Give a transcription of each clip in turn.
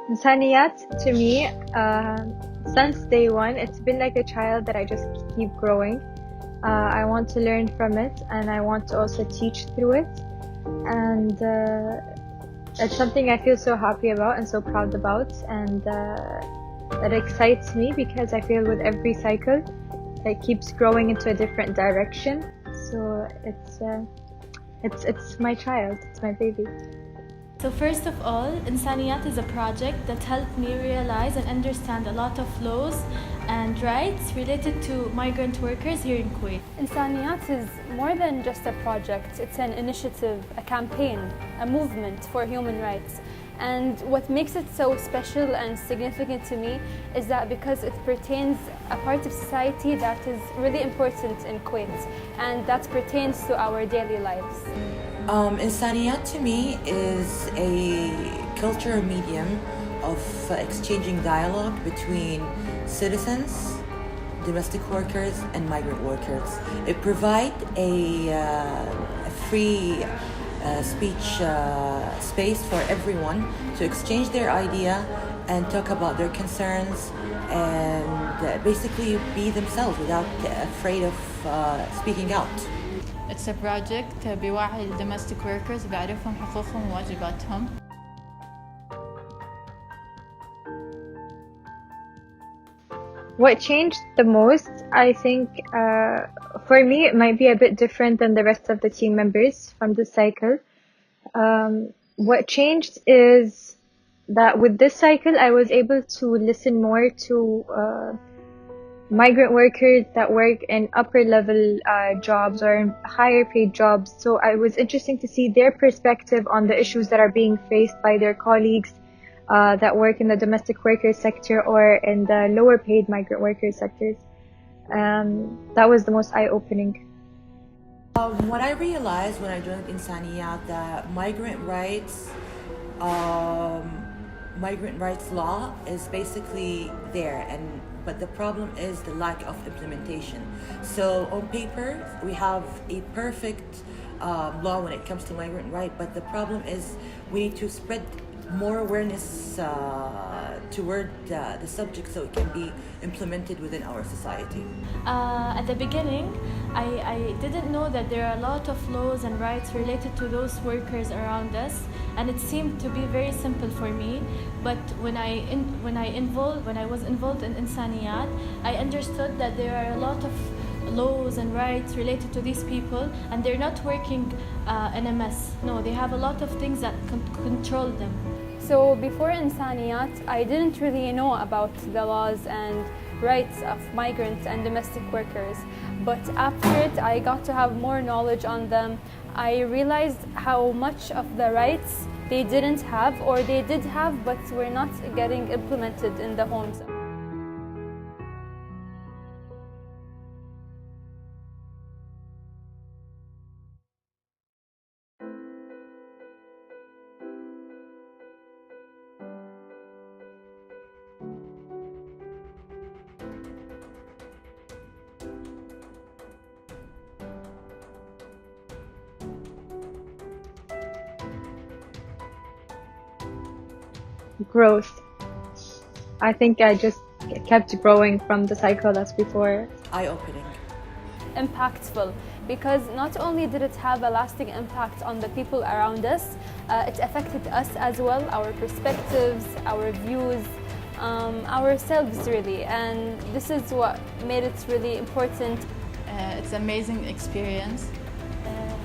Ensaniyat, to me, since day one, it's been like a child that I just keep growing. I want to learn from it, and I want to also teach through it. And it's something I feel so happy about and so proud about, and it excites me because I feel with every cycle, it keeps growing into a different direction. So it's my child, it's my baby. So first of all, Ensaniyat is a project that helped me realize and understand a lot of laws and rights related to migrant workers here in Kuwait. Ensaniyat is more than just a project. It's an initiative, a campaign, a movement for human rights. And what makes it so special and significant to me is that because it pertains a part of society that is really important in Kuwait, and that pertains to our daily lives. Ensaniyat to me is a cultural medium of exchanging dialogue between citizens, domestic workers, and migrant workers. It provides a free speech space for everyone to exchange their idea and talk about their concerns and basically be themselves without afraid of speaking out. It's a project بيوعي الدوميستيك workers بيعرفهم حقوقهم وواجباتهم. What changed the most, I think, for me, it might be a bit different than the rest of the team members from this cycle. What changed is that with this cycle, I was able to listen more to migrant workers that work in upper level jobs or in higher paid jobs. So it was interesting to see their perspective on the issues that are being faced by their colleagues that work in the domestic workers sector or in the lower paid migrant workers sectors. That was the most eye-opening. What I realized when I joined Ensaniyat that migrant rights law is basically there, but the problem is the lack of implementation. So on paper we have a perfect law when it comes to migrant right, but the problem is we need to spread more awareness toward the subject so it can be implemented within our society. At the beginning, I didn't know that there are a lot of laws and rights related to those workers around us, and it seemed to be very simple for me. But when I was involved in Ensaniyat, I understood that there are a lot of laws and rights related to these people, and they're not working in a mess. No, they have a lot of things that control them. So before Ensaniyat, I didn't really know about the laws and rights of migrants and domestic workers. But after it, I got to have more knowledge on them. I realized how much of the rights they didn't have, or they did have but were not getting implemented in the homes. Growth. I think I just kept growing from the cycle that's before. Eye-opening. Impactful, because not only did it have a lasting impact on the people around us, it affected us as well, our perspectives, our views, ourselves really, and this is what made it really important. It's an amazing experience.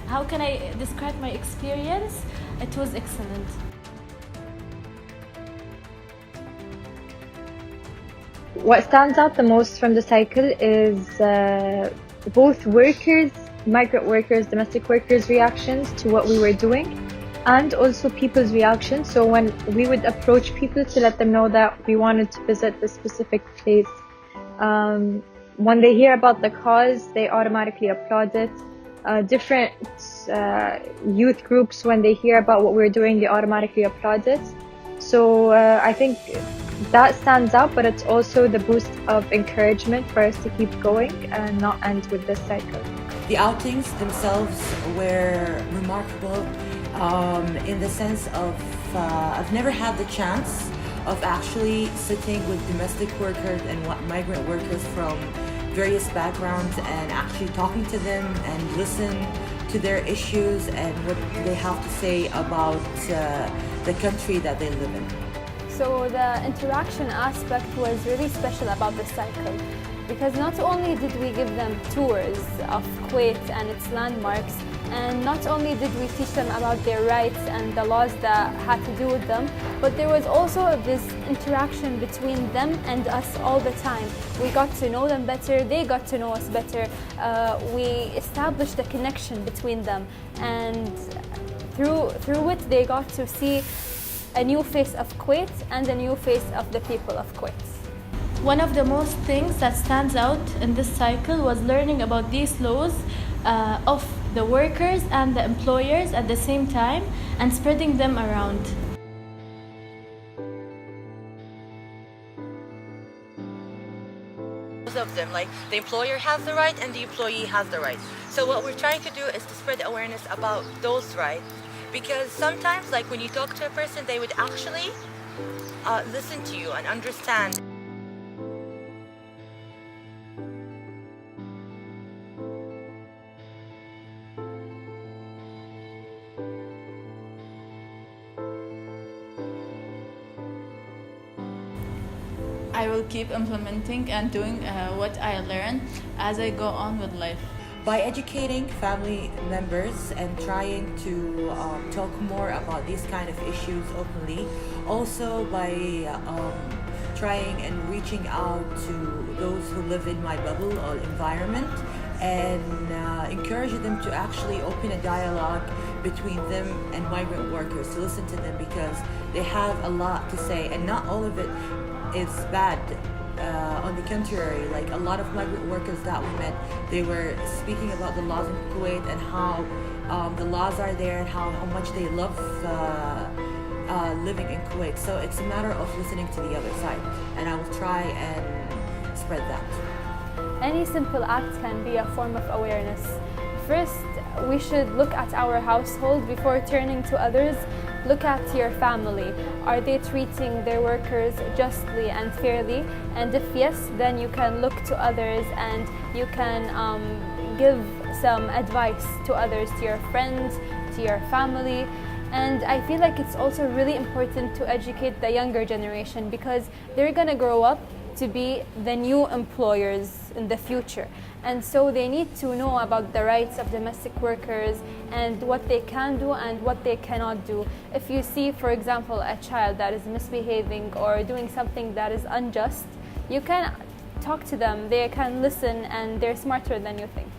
How can I describe my experience? It was excellent. What stands out the most from the cycle is both workers, migrant workers, domestic workers' reactions to what we were doing, and also people's reactions. So when we would approach people to let them know that we wanted to visit the specific place, when they hear about the cause, they automatically applaud it. Different youth groups, when they hear about what we're doing, they automatically applaud it. So I think that stands out, but it's also the boost of encouragement for us to keep going and not end with this cycle. The outings themselves were remarkable in the sense of I've never had the chance of actually sitting with domestic workers and migrant workers from various backgrounds and actually talking to them and listen to their issues and what they have to say about the country that they live in. So the interaction aspect was really special about the cycle, because not only did we give them tours of Kuwait and its landmarks, and not only did we teach them about their rights and the laws that had to do with them, but there was also this interaction between them and us all the time. We got to know them better, they got to know us better. We established a connection between them, and through it they got to see a new face of Kuwait and a new face of the people of Kuwait. One of the most things that stands out in this cycle was learning about these laws of the workers and the employers at the same time and spreading them around. Of them, like the employer has the right and the employee has the right. So what we're trying to do is to spread awareness about those rights, because sometimes, like when you talk to a person, they would actually listen to you and understand. I will keep implementing and doing what I learn as I go on with life. By educating family members and trying to talk more about these kind of issues openly, also by trying and reaching out to those who live in my bubble or environment, and encourage them to actually open a dialogue between them and migrant workers, to listen to them, because they have a lot to say and not all of it is bad. On the contrary, like a lot of migrant workers that we met, they were speaking about the laws in Kuwait and how the laws are there and how much they love living in Kuwait. So it's a matter of listening to the other side, and I will try and spread that. Any simple act can be a form of awareness. First, we should look at our household before turning to others. Look at your family. Are they treating their workers justly and fairly? And if yes, then you can look to others and you can give some advice to others, to your friends, to your family. And I feel like it's also really important to educate the younger generation, because they're gonna grow up to be the new employers in the future. And so they need to know about the rights of domestic workers and what they can do and what they cannot do. If you see, for example, a child that is misbehaving or doing something that is unjust, you can talk to them, they can listen, and they're smarter than you think.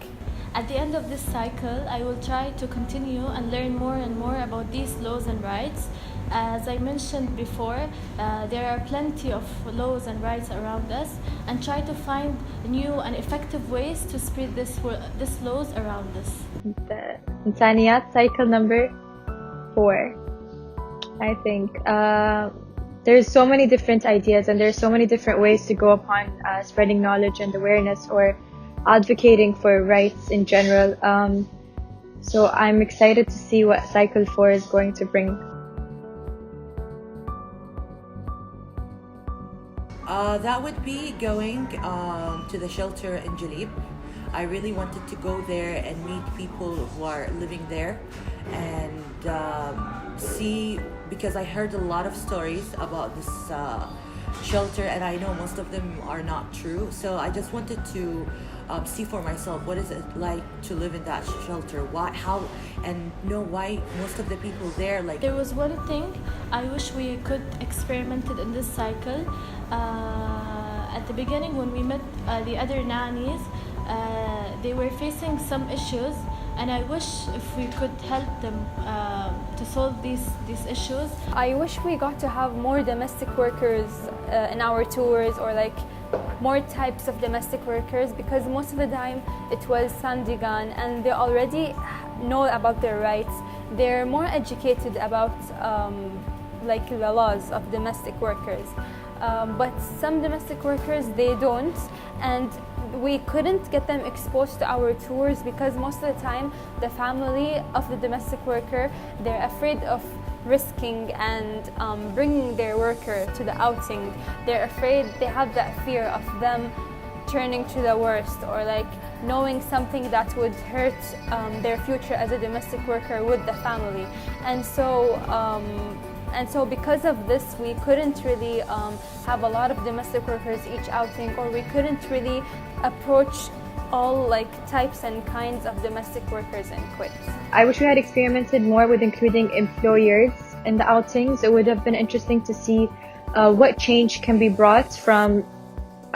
At the end of this cycle, I will try to continue and learn more and more about these laws and rights. As I mentioned before, there are plenty of laws and rights around us, and try to find new and effective ways to spread this laws around us. The Ensaniyat cycle number 4, I think. There's so many different ideas and there's so many different ways to go upon spreading knowledge and awareness or advocating for rights in general. So I'm excited to see what cycle 4 is going to bring. That would be going to the shelter in Jalib. I really wanted to go there and meet people who are living there and see, because I heard a lot of stories about this shelter and I know most of them are not true. So I just wanted to see for myself what is it like to live in that shelter, how, and know why most of the people there like. There was one thing I wish we could experiment it in this cycle. At the beginning, when we met the other nannies, they were facing some issues, and I wish if we could help them to solve these issues. I wish we got to have more domestic workers in our tours, or like more types of domestic workers, because most of the time it was Sandigan and they already know about their rights. They're more educated about like the laws of domestic workers. But some domestic workers, they don't, and we couldn't get them exposed to our tours because most of the time the family of the domestic worker, they're afraid of risking and bringing their worker to the outing. They're afraid, they have that fear of them turning to the worst, or like knowing something that would hurt their future as a domestic worker with the family. And so because of this, we couldn't really have a lot of domestic workers each outing, or we couldn't really approach all like types and kinds of domestic workers in Kuwait. I wish we had experimented more with including employers in the outings. It would have been interesting to see what change can be brought from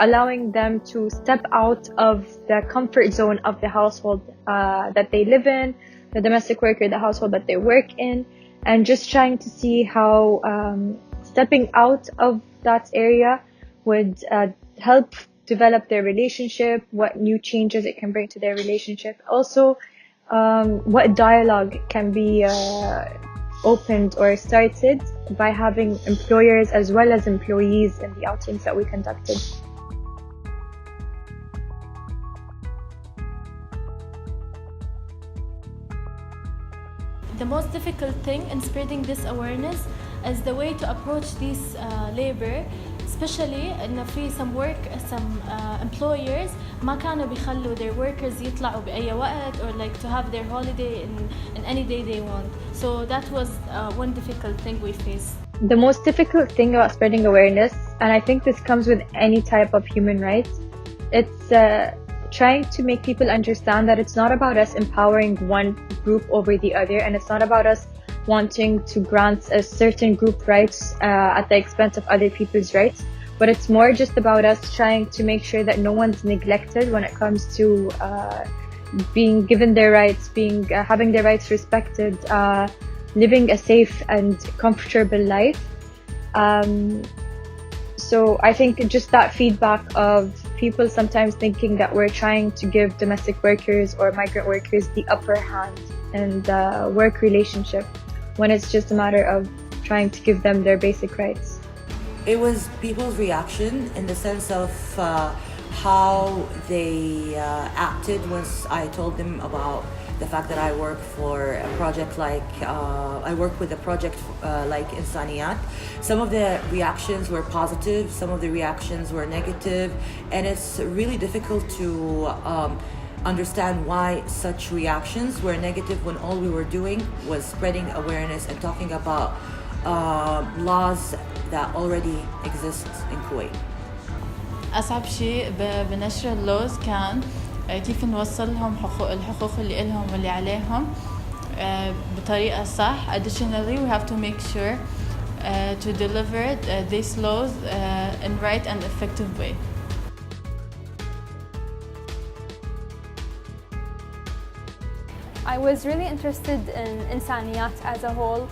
allowing them to step out of the comfort zone of the household that they live in, the domestic worker, the household that they work in, and just trying to see how stepping out of that area would help develop their relationship, what new changes it can bring to their relationship. Also, what dialogue can be opened or started by having employers as well as employees in the outings that we conducted. The most difficult thing in spreading this awareness is the way to approach these labor, especially إنه في some employers ما كانوا بيخلوا their workers يطلعوا بأي وقت, or like to have their holiday in any day they want. So that was one difficult thing we faced. The most difficult thing about spreading awareness, and I think this comes with any type of human rights, it's trying to make people understand that it's not about us empowering one group over the other, and it's not about us wanting to grant a certain group rights at the expense of other people's rights, but it's more just about us trying to make sure that no one's neglected when it comes to being given their rights, having their rights respected, living a safe and comfortable life. So I think just that feedback of people sometimes thinking that we're trying to give domestic workers or migrant workers the upper hand in the work relationship, when it's just a matter of trying to give them their basic rights. It was people's reaction in the sense of how they acted once I told them about the fact that I work for a project like I work with a project like Ensaniyat. Some of the reactions were positive, some of the reactions were negative, and it's really difficult to understand why such reactions were negative when all we were doing was spreading awareness and talking about laws that already exist in Kuwait. أصعب شيء بنشر اللوز كان كيف نوصلهم الحقوق اللي إلهم واللي عليهم بطريقة صح. Additionally, we have to make sure to deliver these laws in right and effective way. I was really interested in Ensaniyat as a whole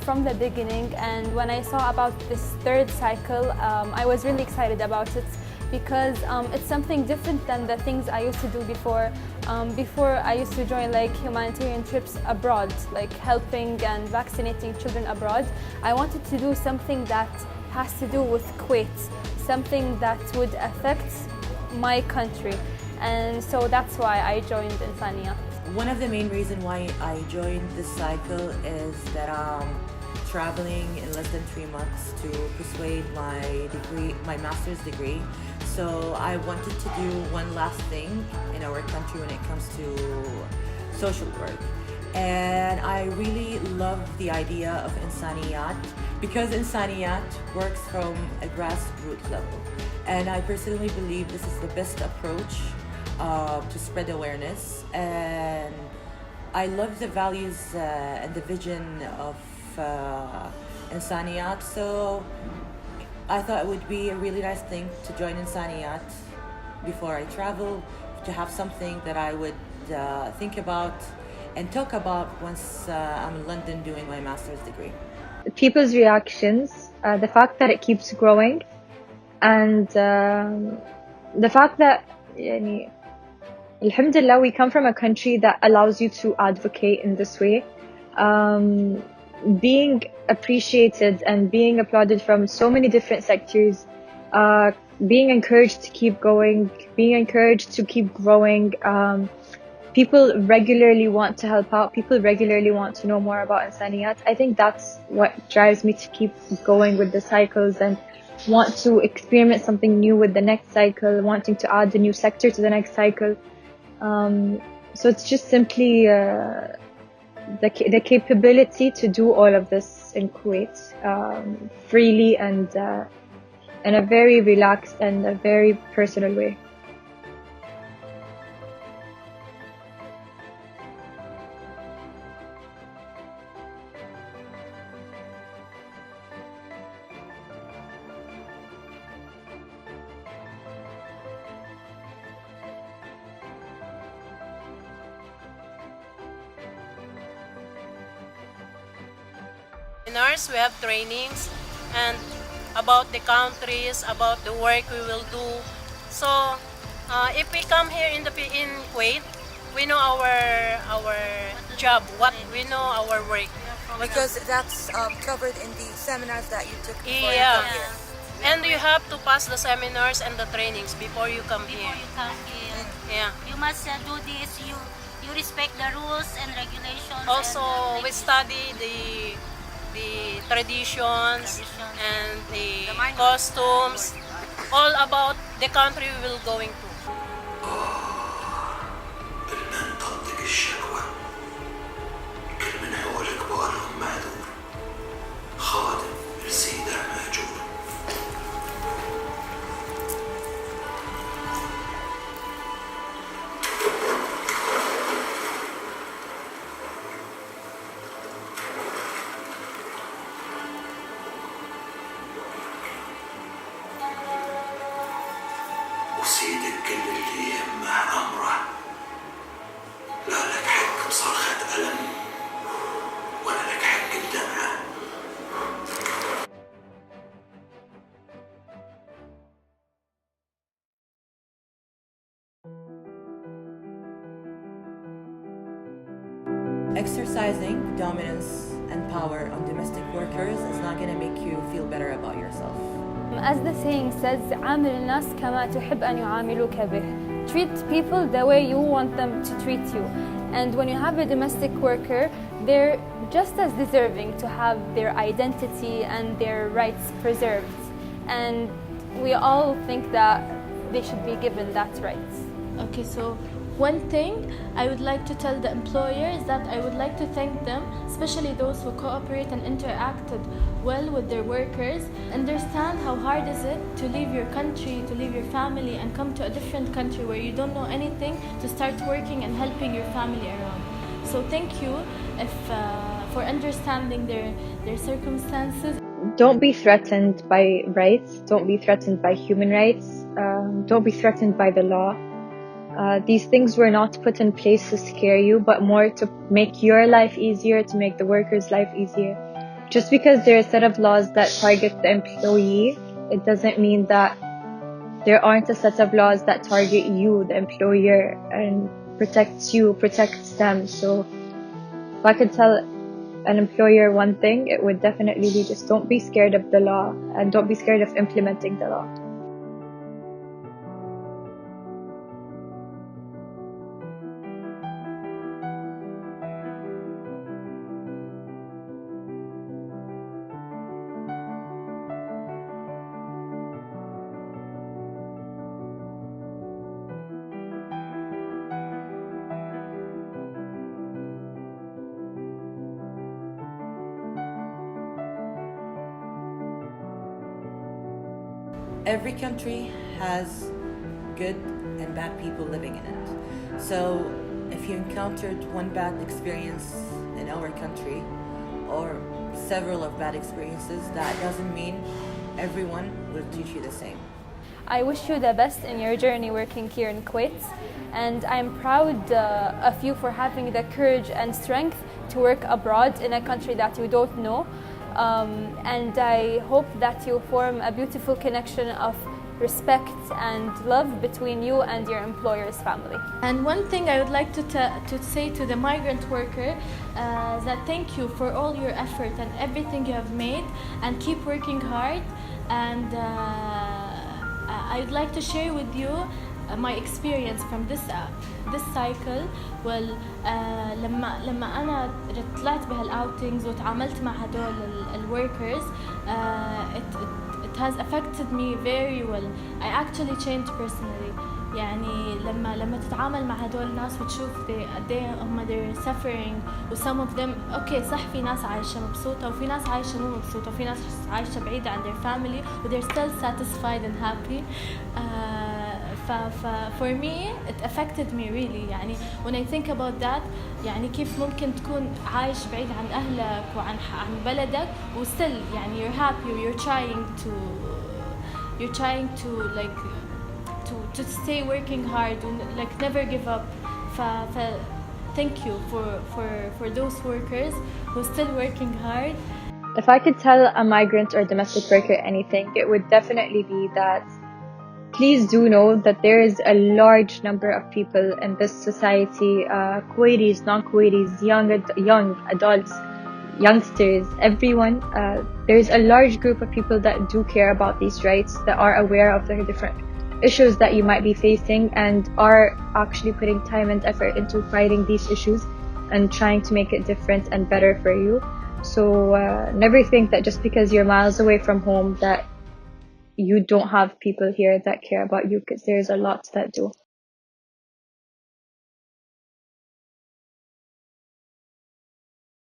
from the beginning, and when I saw about this third cycle, I was really excited about it because it's something different than the things I used to do before. Before I used to join like humanitarian trips abroad, like helping and vaccinating children abroad. I wanted to do something that has to do with Kuwait, something that would affect my country, and so that's why I joined Ensaniyat. One of the main reasons why I joined this cycle is that I'm traveling in less than 3 months to persuade my master's degree. So I wanted to do one last thing in our country when it comes to social work. And I really love the idea of Ensaniyat because Ensaniyat works from a grassroots level. And I personally believe this is the best approach to spread awareness, and I love the values and the vision of Ensaniyat, so I thought it would be a really nice thing to join Ensaniyat before I travel, to have something that I would think about and talk about once I'm in London doing my master's degree. People's reactions, the fact that it keeps growing, and the fact that Alhamdulillah, we come from a country that allows you to advocate in this way. Being appreciated and being applauded from so many different sectors, being encouraged to keep going, being encouraged to keep growing, people regularly want to help out. People regularly want to know more about Ensaniyat. I think that's what drives me to keep going with the cycles and want to experiment something new with the next cycle, wanting to add a new sector to the next cycle. So it's just simply the capability to do all of this in Kuwait freely and in a very relaxed and a very personal way. We have trainings and about the countries, about the work we will do. So if we come here in Kuwait, we know our job, what we know our work. Because that's covered in the seminars that you took before you Yeah. come here. And you have to pass the seminars and the trainings before you come here. Before you come here, Yeah. you must do this. You respect the rules and regulations. Also, and, we study the traditions and the costumes, all about the country we will going to. بدنا نطبق الشكوى كل من هو الكبار هم معذور خادم السيدة ماجور وسيدك كل اللي يهمه أمره لا لك حق بصرخة ألم ولا لك حق بدمعة Exercising dominance and power on domestic workers is not going to make you feel better about yourself. As the saying says, عامل الناس كما تحب أن يعاملوك به. Treat people the way you want them to treat you. And when you have a domestic worker, they're just as deserving to have their identity and their rights preserved. And we all think that they should be given that right. Okay, so one thing I would like to tell the employers is that I would like to thank them, especially those who cooperate and interacted well with their workers. Understand how hard is it to leave your country, to leave your family and come to a different country where you don't know anything to start working and helping your family around. So thank you for understanding their circumstances. Don't be threatened by rights. Don't be threatened by human rights. Don't be threatened by the law. These things were not put in place to scare you, but more to make your life easier, to make the workers' life easier. Just because there are a set of laws that target the employee, it doesn't mean that there aren't a set of laws that target you, the employer, and protects them. So if I could tell an employer one thing, it would definitely be just don't be scared of the law and don't be scared of implementing the law. Every country has good and bad people living in it. So if you encountered one bad experience in our country or several of bad experiences, that doesn't mean everyone will treat you the same. I wish you the best in your journey working here in Kuwait, and I'm proud of you for having the courage and strength to work abroad in a country that you don't know. And I hope that you form a beautiful connection of respect and love between you and your employer's family. And one thing I would like to say to the migrant worker is that thank you for all your effort and everything you have made, and keep working hard. And I'd like to share with you my experience from this cycle. well لما أنا طلعت بهالoutings وتعاملت مع هدول الworkers, it has affected me very well. I actually changed personally. يعني لما تتعامل مع هدول الناس وتشوف قد ايه هم they're suffering, و some of them okay صح في ناس عايشة مبسوطة وفي ناس عايشة مو مبسوطة وفي ناس عايشة بعيدة عن their family و they're still satisfied and happy. for me it affected me really. يعني when I think about that, يعني كيف ممكن تكون عايش بعيد عن أهلك وعن بلدك و still يعني you're happy و you're trying to like to stay working hard and like never give up. Thank you for those workers who are still working hard. If I could tell a migrant or domestic worker anything, it would definitely be that please do know that there is a large number of people in this society, Kuwaitis, non-Kuwaitis, young adults, youngsters, everyone. There's a large group of people that do care about these rights, that are aware of the different issues that you might be facing and are actually putting time and effort into fighting these issues and trying to make it different and better for you. So never think that just because you're miles away from home that you don't have people here that care about you, because there's a lot that do.